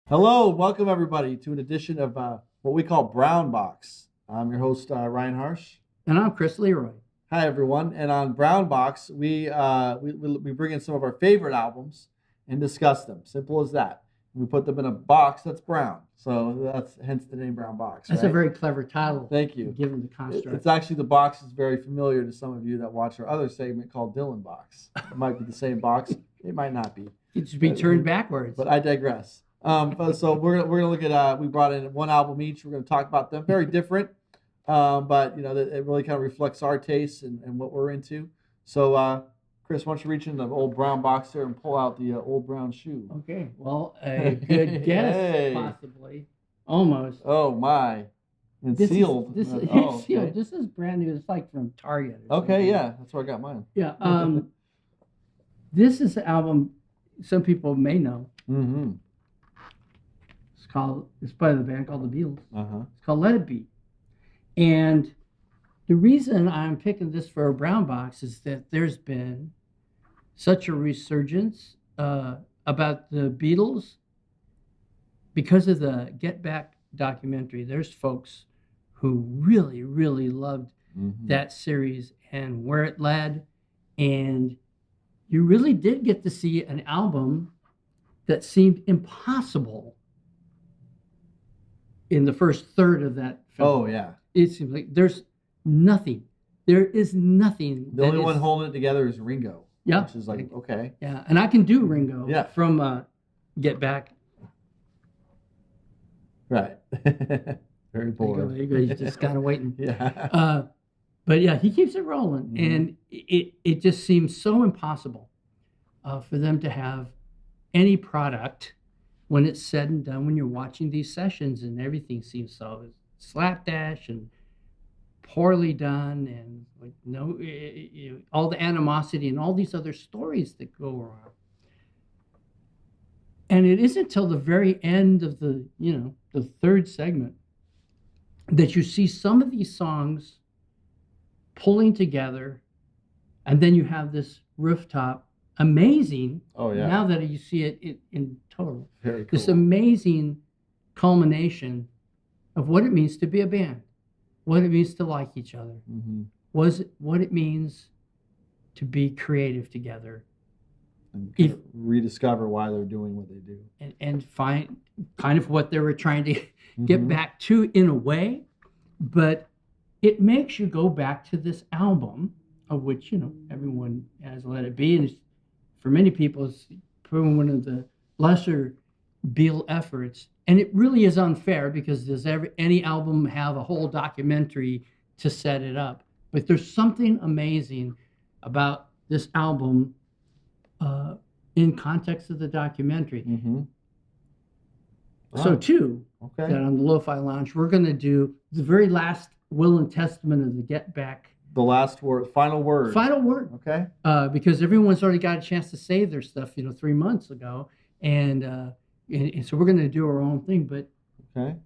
Hello, welcome everybody to an edition of what we call Brown Box. I'm your host Ryan Harsh. And I'm Chris LeRoy. Hi everyone. And on Brown Box, we bring in some of our favorite albums and discuss them. Simple as that. We put them in a box that's brown, so that's hence the name Brown Box. That's right? a very clever title. Thank you. Given the construct. It's actually the box is very familiar to some of you that watch our other segment called Dylan Box. It might be the same box. It might not be. It should be turned backwards. But I digress. So we're gonna look at we brought in one album each. We're gonna talk about them. Very different, but it really kind of reflects our tastes and what we're into. So Chris, why don't you reach in the old brown box there and pull out the old brown shoe? Okay. Well, a good guess, Hey. possibly, almost. Oh my, and This sealed. Is, this is Oh, sealed. okay. This is brand new. It's like from Target. Or Okay, something. yeah, that's where I got mine. Yeah. This is the album some people may know. Mm-hmm. It's by the band called the Beatles. Uh-huh. It's called Let It Be. And the reason I'm picking this for a brown box is that there's been such a resurgence about the Beatles because of the Get Back documentary. There's folks who really, really loved that series and where it led. And you really did get to see an album that seemed impossible in the first third of that film. Oh yeah. It seems like there's nothing. There is nothing. The only one holding it together is Ringo. Yeah. Which is like, okay. Yeah, and I can do Ringo Yeah. from Get Back. Right. Very There bored. you go. You're just kind of waiting. Yeah. But yeah, he keeps it rolling, and it just seems so impossible for them to have any product when it's said and done. When you're watching these sessions, and everything seems so slapdash and poorly done, and like all the animosity and all these other stories that go around. And it isn't until the very end of the third segment that you see some of these songs pulling together, and then you have this rooftop, amazing. Oh yeah. Now that you see it in total, Very cool. this amazing culmination of what it means to be a band, what it means to like each other, what it means to be creative together, and kind of rediscover why they're doing what they do, and find kind of what they were trying to get back to in a way. But it makes you go back to this album, of which everyone has Let It Be, and it's, for many people, it's probably one of the lesser Beatle efforts. And it really is unfair, because does any album have a whole documentary to set it up? But there's something amazing about this album in context of the documentary. So too, okay. that on the Lo-Fi Lounge, we're going to do the very last will and testament of the Get Back. The last word, final word. Final word. Okay. Because everyone's already got a chance to save their stuff, 3 months ago. And so we're going to do our own thing. But Okay.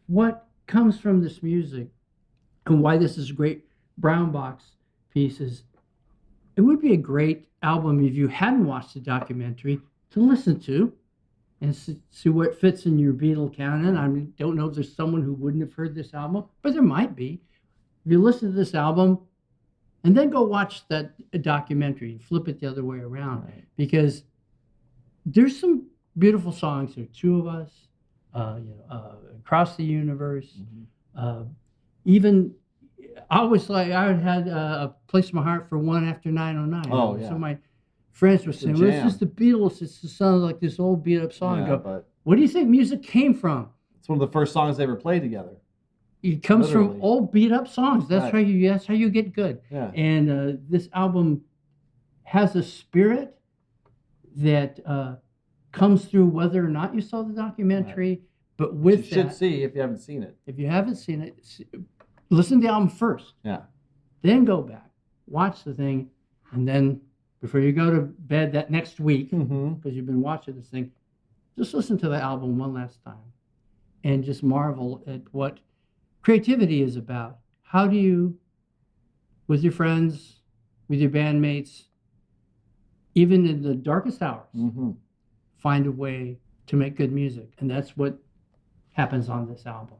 what comes from this music, and why this is a great brown box piece, is it would be a great album if you hadn't watched the documentary to listen to and see where it fits in your Beatle canon. I don't know if there's someone who wouldn't have heard this album, but there might be. If you listen to this album and then go watch that documentary, flip it the other way around, Right. because there's some beautiful songs. There are Two of Us, Across the Universe. Even I had a place in my heart for One After 909. Oh, yeah. So my friends were saying, well, it's just the Beatles. It sounds like this old beat up song. Yeah, I go, but what do you think music came from? it's one of the first songs they ever played together. It comes Literally. from old beat up songs. That's Right. that's how you get good. Yeah. And this album has a spirit that comes through whether or not you saw the documentary. But with Which you that, should see if you haven't seen it. if you haven't seen it, listen to the album first. Yeah. Then go back, watch the thing, and then before you go to bed that next week, because you've been watching this thing, just listen to the album one last time and just marvel at what creativity is about. How do you, with your friends, with your bandmates, even in the darkest hours, find a way to make good music, and that's what happens on this album.